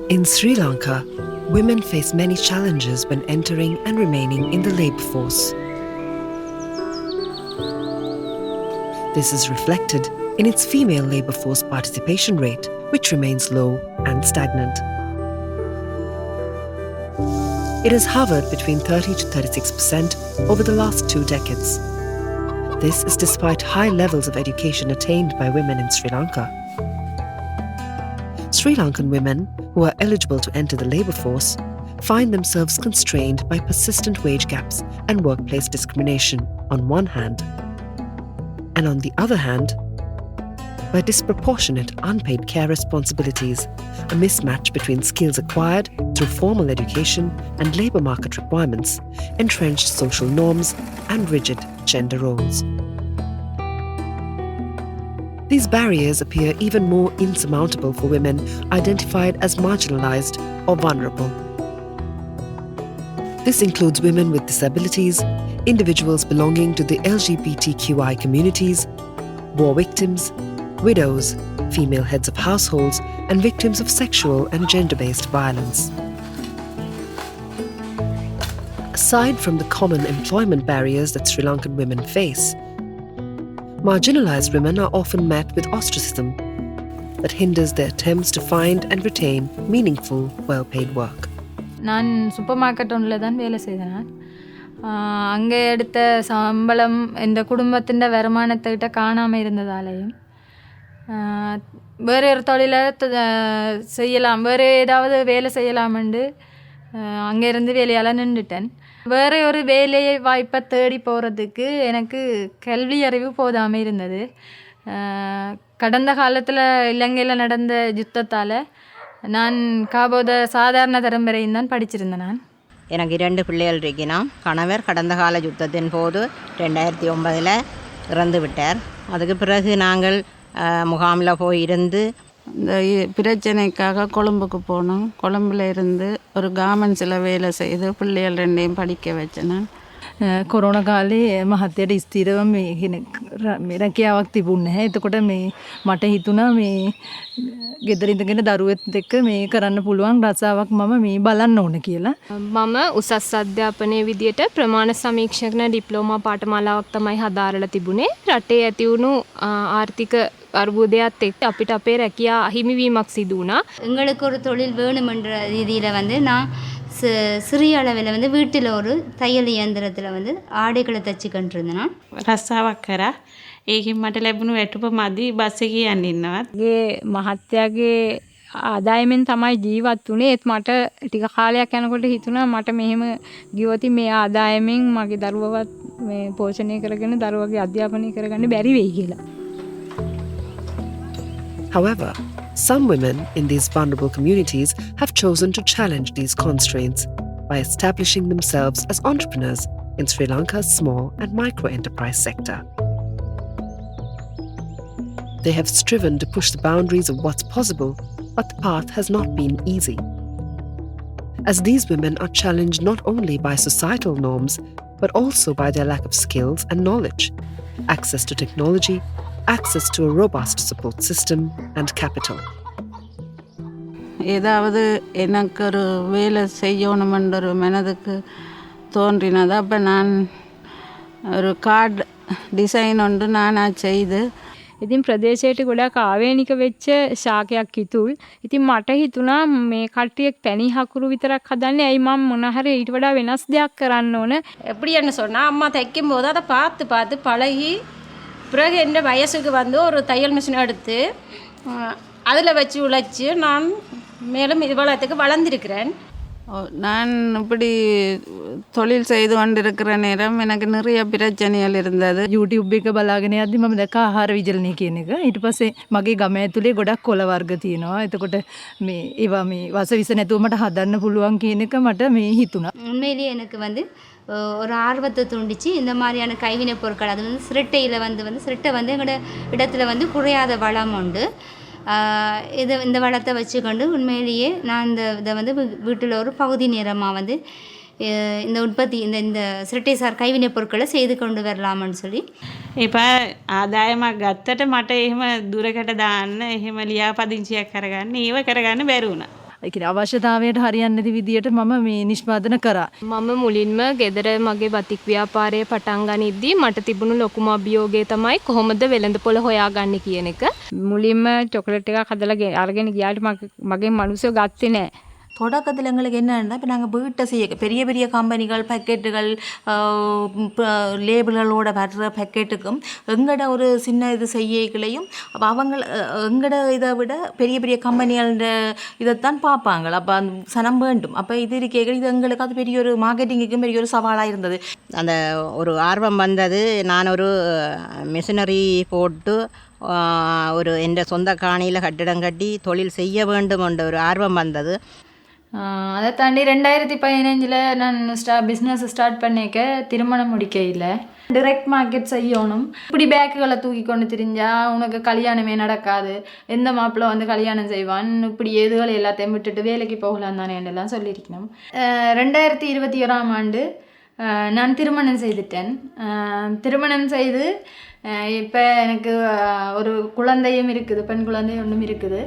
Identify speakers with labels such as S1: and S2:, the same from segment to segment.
S1: In Sri Lanka, women face many challenges when entering and remaining in the labour force. This is reflected in its female labour force participation rate, which remains low and stagnant. It has hovered between 30 to 36% over the last 2 decades. This is despite high levels of education attained by women in Sri Lanka. Sri Lankan women who are eligible to enter the labour force find themselves constrained by persistent wage gaps and workplace discrimination on one hand, and on the other hand, by disproportionate unpaid care responsibilities, a mismatch between skills acquired through formal education and labour market requirements, entrenched social norms, and rigid gender roles. These barriers appear even more insurmountable for women identified as marginalised or vulnerable. This includes women with disabilities, individuals belonging to the LGBTQI communities, war victims, widows, female heads of households, and victims of sexual and gender-based violence. Aside from the common employment barriers that Sri Lankan women face, marginalised women are often met with ostracism that hinders their attempts to find and retain meaningful, well-paid work.
S2: நான் super market ஒன்றில் தான் வேலை செய்தேன். அங்கே எடுத்த சம்பளம் இந்த குடும்பத்தின் வருமானத்திட்ட காணாமல் இருந்ததாலேயும் வேறு ஒரு தொழிலை செய்யலாம், வேறு ஏதாவது வேலை செய்யலாமென்று அங்கேருந்து வேலையால் நின்றுட்டேன். வேறு ஒரு வேலையை வாய்ப்பை தேடி போகிறதுக்கு எனக்கு கல்வி அறிவு போதாமல் இருந்தது. கடந்த காலத்தில் இலங்கையில் நடந்த யுத்தத்தால் நான் காபோத சாதாரண தரம் வரையும் தான் படிச்சிருந்தேன். நான்
S3: எனக்கு 2 பிள்ளைகள் இருக்கிறோம். கணவர் கடந்த கால யுத்தத்தின் போது 2009 இறந்து விட்டார். அதுக்கு பிறகு நாங்கள் முகாமில் போய் இருந்து
S4: இந்த பிரச்சனைக்காக கொழும்புக்கு போனோம். கொழும்பில் இருந்து ஒரு கார்மெண்ட்ஸில் வேலை செய்து பிள்ளைகள் 2யும் படிக்க வச்சேன்.
S2: කොරෝනා කාලේ මහත්තයට ස්ථිරව මේ රැකියාවක් තිබුණේ නැහැ. එතකොට මේ මට හිතුණා මේ ගෙදර ඉඳගෙන දරුවෙත් එක්ක මේ කරන්න පුළුවන් රසාවක් මම මේ බලන්න ඕන කියලා.
S5: මම උසස් අධ්‍යාපනයේ විදියට ප්‍රමාණ සමීක්ෂණ ඩිප්ලෝමා පාඨමාලාවක් තමයි හදාරලා තිබුණේ. රටේ ඇති වුණු ආර්ථික අර්බුදයත් එක්ක අපිට අපේ රැකියා අහිමිවීමක් සිදු වුණා.
S6: எங்களுக்கு ஒரு தொழில் வேணுமென்ற ரீதியில் வந்து நான் சிறிய அளவில் வந்து வீட்டில் ஒரு தையல் இயந்திரத்தில் வந்து ආඩයකට තච්චිකන්ට இருந்தேன்.
S4: රස්සාවක් කරා. ඒකෙන් මට ලැබුණු වැටුප මදි බස් එකේ යන්න ඉන්නවත්.
S2: ගේ මහත්තයාගේ ආදායමෙන් තමයි ජීවත් වුණේ. ඒත් මට ටික කාලයක් යනකොට හිතුණා මට මෙහෙම ගියොත් මේ ආදායමෙන් මගේ දරුවවත් මේ පෝෂණය කරගෙන දරුවගේ අධ්‍යාපනය කරගන්න බැරි වෙයි කියලා.
S1: However, some women in these vulnerable communities have chosen to challenge these constraints by establishing themselves as entrepreneurs in Sri Lanka's small and micro-enterprise sector. They have striven to push the boundaries of what's possible, but the path has not been easy. As these women are challenged not only by societal norms, but also by their lack of skills and knowledge, access to technology, access to a robust support system, and capital.
S4: ஏதாவது எனக்கு ஒரு வேலை செய்யணுமென்ற ஒரு மனதுக்கு தோன்றினது. அப்போ நான் ஒரு card design ஒன்று நானாக செய்து
S2: ඉතින් ප්‍රදේශයට ගොඩක් ආවේනික වෙච්ච ශාකයක් ඉතුල්. ඉතින් මට හිතුණා මේ කට්ටියක් පැණි හකුරු විතරක් හදන්නේ ඇයි මම මොන හරි ඊට වඩා වෙනස් දෙයක් කරන්න ඕන.
S3: எப்படின்னு சொன்னால் அம்மா தைக்கும் போது அதை பார்த்து பார்த்து பழகி பிறகு என் வயசுக்கு வந்து ஒரு தையல் மிஷின் எடுத்து அதில் வச்சு உழைச்சி நான் மேலும் இது வளத்துக்கு வளர்ந்திருக்கிறேன்.
S4: நான் இப்படி தொழில் செய்து கொண்டிருக்கிற நேரம் எனக்கு நிறைய பிரச்சனைகள் இருந்தது.
S2: YouTube එක බලාගෙන යද්දි මම දැක්කා ආහාර විජලනය කියන එක. ඊට පස්සේ මගේ ගම ඇතුලේ ගොඩක් කොළ වර්ග තියෙනවා. එතකොට මේ ඒවා මේ වසවිස නැතුව මට හදන්න පුළුවන් කියන එක මට මේ හිතුණා.
S6: உண்மையிலேயே எனக்கு வந்து ஒரு ஆர்வத்தை தூண்டிச்சு. இந்த மாதிரியான கைவினை பொருட்கள் அது வந்து சிரட்டையில் வந்து சிரட்டை வந்து எங்களோட இடத்துல வந்து குறையாத வளம் உண்டு. இந்த வளத்தை வச்சுக்கொண்டு உண்மையிலேயே நான் இதை வந்து வீட்டில் ஒரு பகுதி நேரமாக வந்து இந்த உற்பத்தி இந்த සිරටේසාර கைவினை பொருட்களை செய்து கொண்டு வரலாம்னு சொல்லி
S4: இப்போ ආදායමක් ගත්තට මට එහෙම දුරකට දාන්න එහෙම ලියාපදිංචියක් කරගන්න ඒව කරගන්න බැරි වුණා.
S7: ඒක අවශ්‍යතාවයට හරියන්නේ නැති විදියට මම මේ නිෂ්පාදන කරා.
S5: මම මුලින්ම ගෙදර මගේ බතික් ව්‍යාපාරය පටන් ගනිද්දී මට තිබුණු ලොකුම අභියෝගය තමයි කොහොමද වෙළඳපොළ හොයාගන්නේ කියන එක.
S8: මුලින්ම චොකලට් එකක් හදලා අරගෙන ගියාට මගේ මිනිස්සු ගත්තේ නැහැ.
S9: தொடக்கத்தில் எங்களுக்கு என்னென்னா இப்போ நாங்கள் வீட்டை செய்ய பெரிய பெரிய கம்பெனிகள் பேக்கெட்டுகள் லேபிள்களோட வர்ற பேக்கெட்டுக்கும் எங்கட ஒரு சின்ன இது செய்யலையும் அப்போ அவங்க எங்கட இதை விட பெரிய பெரிய கம்பெனிகளோட இதைத்தான் பார்ப்பாங்க. அப்போ அந்த சனம் வேண்டும். அப்போ இது இருக்கேங்க இது எங்களுக்கு அது பெரிய ஒரு மார்க்கெட்டிங்குக்கும் பெரிய ஒரு சவாலாக இருந்தது.
S10: அந்த ஒரு ஆர்வம் வந்தது. நான் ஒரு மிஷினரி போட்டு ஒரு எந்த சொந்த காணியில் கட்டிடம் கட்டி தொழில் செய்ய வேண்டும் என்ற ஒரு ஆர்வம் வந்தது.
S2: அதை தாண்டி 2015 நான் பிஸ்னஸ் ஸ்டார்ட் பண்ணிக்க திருமணம் முடிக்க இல்லை. டிரெக்ட் மார்க்கெட் செய்யணும். இப்படி பேக்குகளை தூக்கி கொண்டு திரிஞ்சா உனக்கு கல்யாணமே நடக்காது, எந்த மாப்பிள்ளை வந்து கல்யாணம் செய்வான், இப்படி எதுகளை எல்லாத்தையும் விட்டுட்டு வேலைக்கு போகலாம் தானே எல்லாம் சொல்லியிருக்கணும். 2021ஆம் ஆண்டு நான் திருமணம் செய்துட்டேன். திருமணம் செய்து இப்போ எனக்கு ஒரு குழந்தையும் இருக்குது, பெண் குழந்தை ஒன்றும் இருக்குது.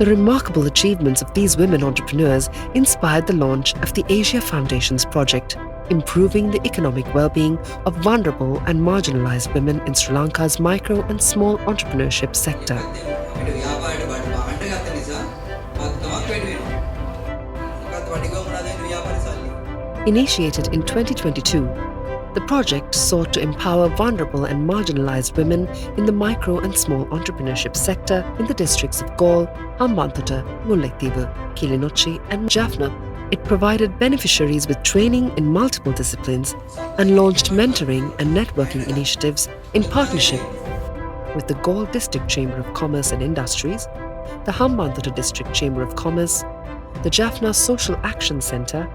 S1: The remarkable achievements of these women entrepreneurs inspired the launch of the Asia Foundation's project, improving the economic well-being of vulnerable and marginalized women in Sri Lanka's micro and small entrepreneurship sector. Initiated in 2022, the project sought to empower vulnerable and marginalized women in the micro and small entrepreneurship sector in the districts of Galle, Hambantota, Mullaitivu, Kilinochchi and Jaffna. It provided beneficiaries with training in multiple disciplines and launched mentoring and networking initiatives in partnership with the Galle District Chamber of Commerce and Industries, the Hambantota District Chamber of Commerce, the Jaffna Social Action Centre,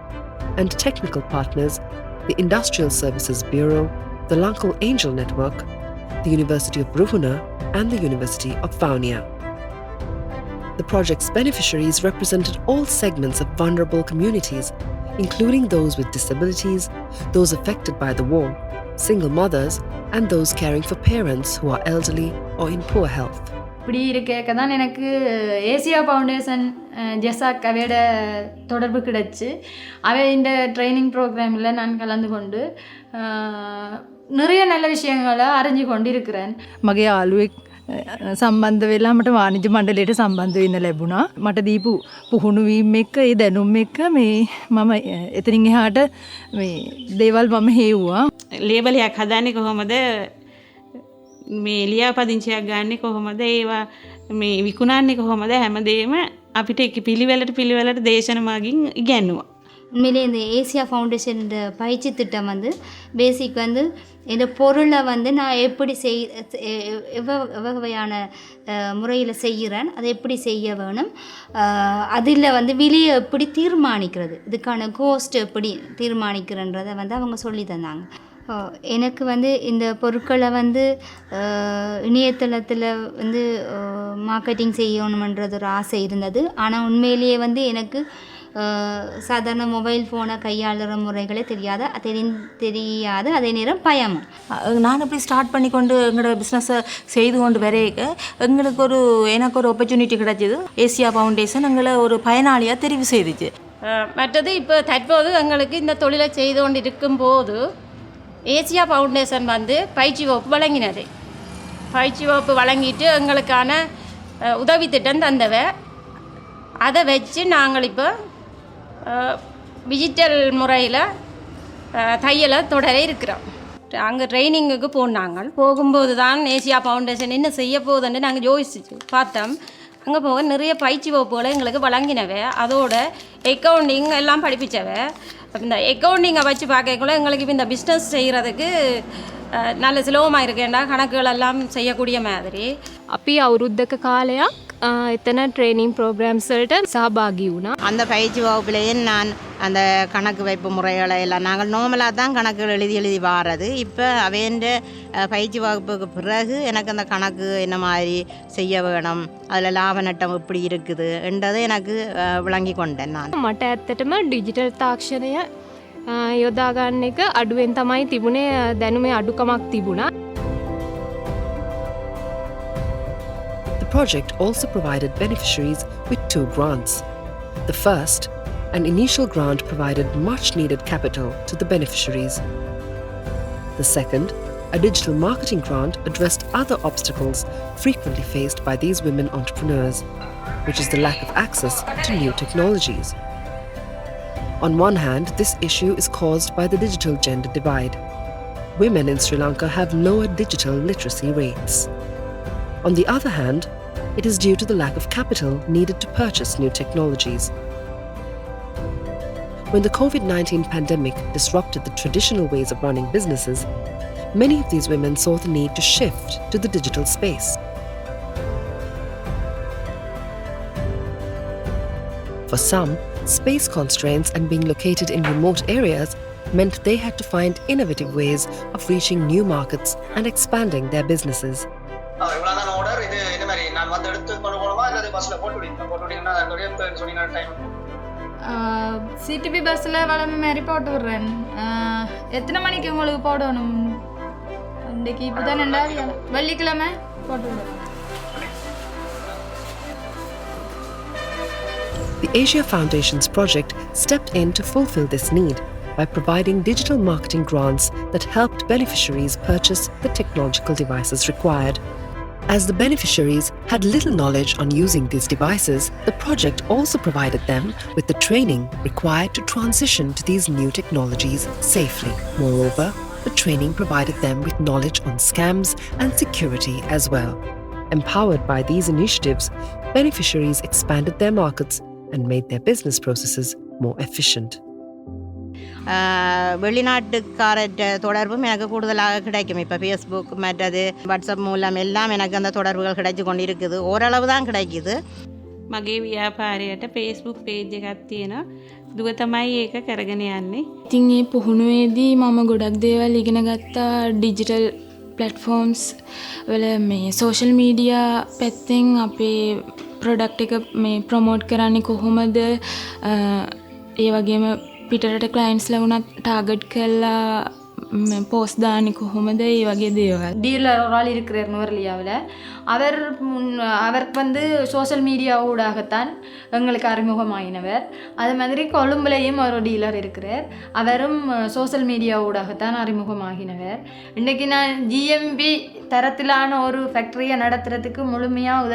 S1: and technical partners the Industrial Services Bureau, the Lankal Angel Network, the University of Ruhuna and the University of Vaunia. The project's beneficiaries represented all segments of vulnerable communities, including those with disabilities, those affected by the war, single mothers, and those caring for parents who are elderly or in poor health.
S2: இப்படி இருக்க தான் எனக்கு Asia foundation ஜெசாக் அவையோட தொடர்பு கிடச்சி அவை இந்த training ப்ரோக்ராமில் நான் கலந்து கொண்டு நிறைய நல்ல விஷயங்களை அறிஞ்சு கொண்டு இருக்கிறேன்.
S7: මගේ යාළුවෙක් සම්බන්ධ වෙලා මට වාණිජ්‍ය මණ්ඩලයට සම්බන්ධ වෙන්න ලැබුණා. මට දීපු පුහුණුවීම් එක්ක ඒ දැනුම් එක්ක මේ මම එතනින් එහාට මේ දේවල් මම හේවුවා.
S3: ලේබලයක් හදන්නේ කොහොමද, මේ ලියාපදිංචියක් ගන්නෙ කොහොමද, ඒවා මේ විකුණන්නේ කොහොමද, හැමදේම අපිට පිළිවෙලට දේශන මාගින් ඉගැන්නුවා.
S6: உண்மையிலே இந்த ஏசியா ஃபவுண்டேஷன் பயிற்சி திட்டம் வந்து பேசிக் வந்து இந்த பொருளை வந்து நான் எப்படி எவ்வகையான முறையில் செய்கிறேன், அதை எப்படி செய்ய வேணும், அதில் வந்து விலையை எப்படி தீர்மானிக்கிறது, இதுக்கான கோஸ்ட் எப்படி தீர்மானிக்கிறன்றதை வந்து அவங்க சொல்லி தந்தாங்க. எனக்கு வந்து இந்த பொருட்களை வந்து இணையதளத்தில் வந்து மார்க்கெட்டிங் செய்யணுமன்றது ஒரு ஆசை இருந்தது. ஆனால் உண்மையிலேயே வந்து எனக்கு சாதாரண மொபைல் ஃபோனை கையாளுற முறைகளே தெரியாது, அதே நேரம் பயமும்.
S9: நான் இப்படி ஸ்டார்ட் பண்ணி கொண்டு எங்களோட பிஸ்னஸை செய்து கொண்டு வரைக்க எனக்கு ஒரு ஆப்பர்ச்சுனிட்டி கிடைச்சிது. ஏசியா ஃபவுண்டேஷன் எங்களை ஒரு பயனாளியாக தெரிவு செய்துச்சு.
S3: மற்றது இப்போ தற்போது எங்களுக்கு இந்த தொழிலை செய்து கொண்டு இருக்கும்போது ஏசியா ஃபவுண்டேஷன் வந்து பயிற்சி வகுப்பு வழங்கினது. பயிற்சி வகுப்பு வழங்கிட்டு எங்களுக்கான உதவி திட்டம் தந்தவ. அதை வச்சு நாங்கள் இப்போ டிஜிட்டல் முறையில் தையலை தொடர இருக்கிறோம். அங்கே ட்ரைனிங்குக்கு போகும்போது தான் ஏசியா ஃபவுண்டேஷன் என்ன செய்ய போகுதுன்னு நாங்கள் யோசிச்சு பார்த்தோம். அங்கே போக நிறைய பயிற்சி வகுப்புகளை எங்களுக்கு வழங்கினவ, அதோட அக்கௌண்டிங் எல்லாம் படிப்பிச்சவ. இந்த அக்கௌண்டிங்கை வச்சு பார்க்கக்குள்ள எங்களுக்கு இப்போ இந்த பிஸ்னஸ் செய்கிறதுக்கு நல்ல சுலபமாக இருக்கேன்டா, கணக்குகள் எல்லாம் செய்யக்கூடிய மாதிரி.
S5: අපි අවුරුද්දක කාලයක් එතන ට්‍රේනින් ප්‍රෝග්‍රෑම්ස් වලට සහභාගී වුණා.
S10: அந்த பயிற்சி வகுப்பிலேயே நான் அந்த கணக்கு வைப்பு முறைகளை எல்லாம் நாங்கள் நார்மலாக தான் கணக்குகள் எழுதி வாரது. இப்போ அவையன்ற பயிற்சி வகுப்புக்கு பிறகு எனக்கு அந்த கணக்கு என்ன மாதிரி செய்ய வேணும், அதில் லாப நட்டம் எப்படி இருக்குது என்றதை எனக்கு விளங்கி கொண்டேன் நான்.
S5: මට ඇත්තටම ඩිජිටල් තාක්ෂණය යොදා ගන්න එක අඩුවෙන් තමයි තිබුණේ. දැනුමේ අඩුකමක් තිබුණා.
S1: The project also provided beneficiaries with 2 grants. The first, an initial grant provided much needed capital to the beneficiaries. The second, a digital marketing grant addressed other obstacles frequently faced by these women entrepreneurs, which is the lack of access to new technologies. On one hand, this issue is caused by the digital gender divide. Women in Sri Lanka have lower digital literacy rates. On the other hand, it is due to the lack of capital needed to purchase new technologies. When the COVID-19 pandemic disrupted the traditional ways of running businesses, many of these women saw the need to shift to the digital space. For some, space constraints and being located in remote areas meant they had to find innovative ways of reaching new markets and expanding their businesses.
S2: CDP பஸ்ஸில் வளமை மாதிரி போட்டு விட்றேன். எத்தனை மணிக்கு உங்களுக்கு போடணும்? இன்றைக்கு இப்போ தான் 2 வெள்ளிக்கிழமை போட்டு விடுறேன்.
S1: The Asia Foundation's project stepped in to fulfill this need by providing digital marketing grants that helped beneficiaries purchase the technological devices required. As the beneficiaries had little knowledge on using these devices, the project also provided them with the training required to transition to these new technologies safely. Moreover, the training provided them with knowledge on scams and security as well. Empowered by these initiatives, beneficiaries expanded their markets and made their business processes more efficient.
S10: வெளிநாட்டுக்காரற்ற தொடர்பும் எனக்கு கூடுதலாக கிடைக்கும். இப்போ Facebook மற்றது WhatsApp மூலம் எல்லாம் எனக்கு அந்த தொடர்புகள் கிடைச்சி கொண்டு இருக்குது. ஓரளவு தான் கிடைக்குது.
S4: මගේ ව්‍යාපාරයට ෆේස්බුක් පේජ් එකක් තියෙනවා. දුව තමයි ඒක කරගෙන යන්නේ.
S11: ඉතින් මේ පුහුණුවේදී මම ගොඩක් දේවල් ඉගෙන ගත්තා. ඩිජිටල් ප්ලැට්ෆෝම්ස් වල මේ සෝෂල් මීඩියා පැත්තෙන් අපේ ප්‍රොඩක්ට් එක මේ ප්‍රොමෝට් කරන්නේ කොහොමද? ඒ වගේම පිටරට ක්ලයින්ට්ස්ලා වුණත් ටාගට් කරලා போஸ்ட் தானி கொஹமதே வகை தேவல்
S2: டீலர் ஒரு ஆள் இருக்கிறார் நுவர்லியாவில். அவருக்கு வந்து சோஷியல் மீடியா ஊடாகத்தான் எங்களுக்கு அறிமுகமாகினவர். அது மாதிரி கொழும்புலேயும் ஒரு டீலர் இருக்கிறார். அவரும் சோஷியல் மீடியா ஊடாகத்தான் அறிமுகமாகினவர். இன்றைக்கி நான் ஜிஎம்பி தரத்திலான ஒரு ஃபேக்ட்ரியை நடத்துறதுக்கு முழுமையாக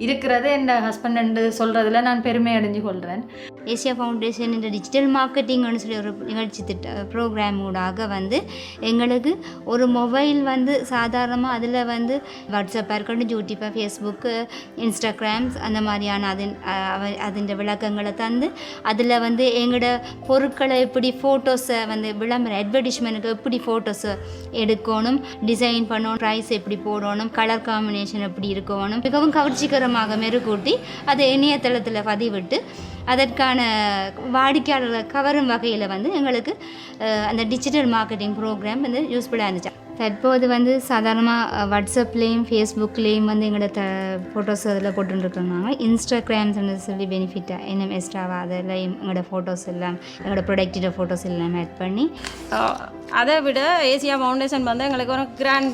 S2: இருக்கிறது என் ஹஸ்பண்ட் சொல்கிறதுல நான் பெருமை அடைஞ்சு கொள்கிறேன்.
S6: ஏசியா ஃபவுண்டேஷன் என்ற டிஜிட்டல் மார்க்கெட்டிங்னு சொல்லி ஒரு நிகழ்ச்சி ப்ரோக்ராம் ஊடாக வந்து எங்களுக்கு ஒரு மொபைல் வந்து சாதாரணமாக அதில் வந்து வாட்ஸ்அப்பாக இருக்கட்டும், யூடியூப்பாக, ஃபேஸ்புக்கு, இன்ஸ்டாகிராம்ஸ் அந்த மாதிரியான அதன் விளக்கங்களை தந்து அதில் வந்து எங்களோட பொருட்களை எப்படி ஃபோட்டோஸை வந்து விளம்பரம் அட்வர்டைஸ்மெண்ட்டுக்கு எப்படி ஃபோட்டோஸை எடுக்கணும், டிசைன் பண்ணணும், ப்ரைஸ் எப்படி போடணும், கலர் காம்பினேஷன் எப்படி இருக்கணும், மிகவும் கவர்ச்சிகரமாக மெருகூட்டி அதை இணையதளத்தில் பதிவிட்டு அதற்கான வாடிக்கையாளர்களை கவரும் வகையில் வந்து எங்களுக்கு அந்த டிஜிட்டல் மார்க்கெட்டிங் ப்ரோக்ராம் வந்து யூஸ்ஃபுல்லாக இருந்துச்சு. தற்போது வந்து சாதாரணமாக வாட்ஸ்அப்லேயும் ஃபேஸ்புக்லேயும் வந்து எங்களோட ஃபோட்டோஸ் அதில் போட்டுருக்கோங்க. இன்ஸ்டாகிராம்ஸ்ன்னு சொல்லி பெனிஃபிட்டாக இன்னும் எக்ஸ்ட்ராவாக அதில் எங்களோட ஃபோட்டோஸ் எல்லாம் எங்களோட ப்ரொடக்டிவ் ஃபோட்டோஸ் எல்லாம் ஆட் பண்ணி
S3: அதை விட ஏசியா ஃபவுண்டேஷன் வந்து எங்களுக்கு ஒரு கிராண்ட்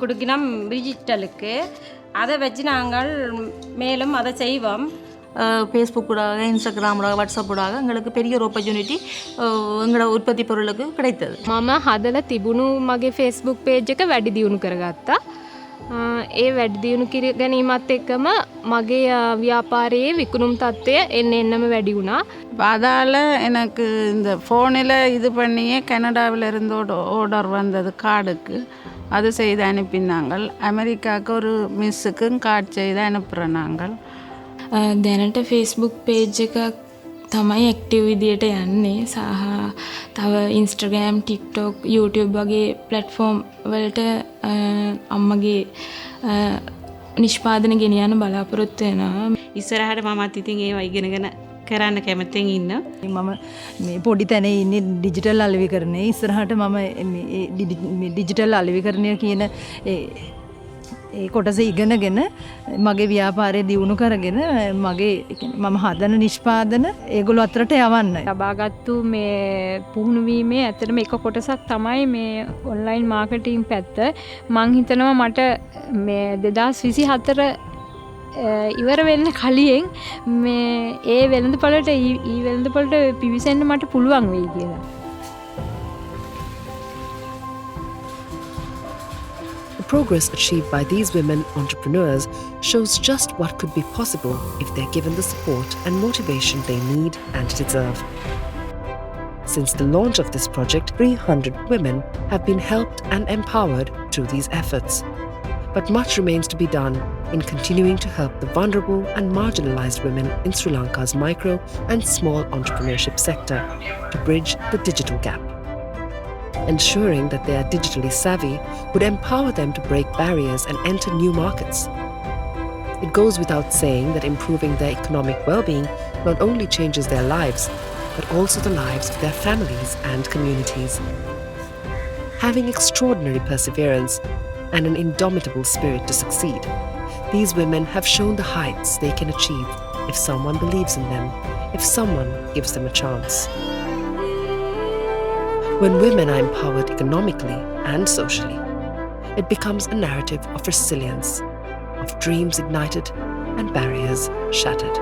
S3: கொடுக்கணும் டிஜிட்டலுக்கு. அதை வச்சு நாங்கள் மேலும் அதை செய்வோம்.
S9: ஃபேஸ்புக் ஊடாக, இன்ஸ்டாகிராம் ஊடாக, வாட்ஸ்அப் ஊடாக எங்களுக்கு பெரிய ஒரு ஆப்பர்ச்சுனிட்டி எங்களோட உற்பத்தி பொருளுக்கு கிடைத்தது.
S5: මම හදලා තිබුණු මගේ ෆේස්බුක් පේජ් එක වැඩි දියුණු කරගත්තා. ඒ වැඩි දියුණු කර ගැනීමත් එක්කම මගේ ව්‍යාපාරයේ විකුණුම් තත්ත්වය එන්නම වැඩි වුණා.
S4: அதால் எனக்கு இந்த ஃபோனில் இது பண்ணியே கனடாவில் இருந்து ஆர்டர் வந்தது கார்டுக்கு. அது செய்து அனுப்பினாங்கள். அமெரிக்காவுக்கு ஒரு மிஸ்ஸுக்கும் கார்டு செய்து அனுப்புகிறோம் நாங்கள்.
S11: දැනට ෆේස්බුක් පේජ් එකක් තමයි ඇක්ටිව් විදියට යන්නේ. සහ තව ඉන්ස්ට්‍රග්‍රෑම්, ටික්ටොක්, YouTube වගේ ප්ලැට්ෆෝම් වලට අම්මගේ නිෂ්පාදන ගෙනියන්න බලාපොරොත්තු වෙනවා.
S12: ඉස්සරහට මමත් ඉතින් ඒවා ඉගෙනගෙන කරන්න කැමතිෙන් ඉන්න.
S7: මම මේ පොඩි තැනේ ඉන්නේ ඩිජිටල් අලෙවිකරණය. ඉස්සරහට මම මේ ඩිජිටල් අලෙවිකරණය කියන ඒ කොටස ඉගෙනගෙන මගේ ව්‍යාපාරය දියුණු කරගෙන මගේ මම හදන නිෂ්පාදන ඒගොල්ලෝ අතරට යවන්න.
S8: ලබාගත්තු මේ පුහුණුවීමේ ඇත්තටම එක කොටසක් තමයි මේ ඔන්ලයින් මාකටිං පැත්ත. මං හිතනවා මට මේ 2024 ඉවර වෙන්න කලින් මේ ඒ වෙළඳපළට ඊ වෙළඳපළට පිවිසෙන්න මට පුළුවන් වෙයි කියලා.
S1: The progress achieved by these women entrepreneurs shows just what could be possible if they're given the support and motivation they need and deserve. Since the launch of this project, 300 women have been helped and empowered through these efforts. But much remains to be done in continuing to help the vulnerable and marginalized women in Sri Lanka's micro and small entrepreneurship sector to bridge the digital gap. Ensuring that they are digitally savvy would empower them to break barriers and enter new markets. It goes without saying that improving their economic well-being not only changes their lives, but also the lives of their families and communities. Having extraordinary perseverance and an indomitable spirit to succeed, these women have shown the heights they can achieve if someone believes in them, if someone gives them a chance. When women are empowered economically and socially, it becomes a narrative of resilience, of dreams ignited and barriers shattered.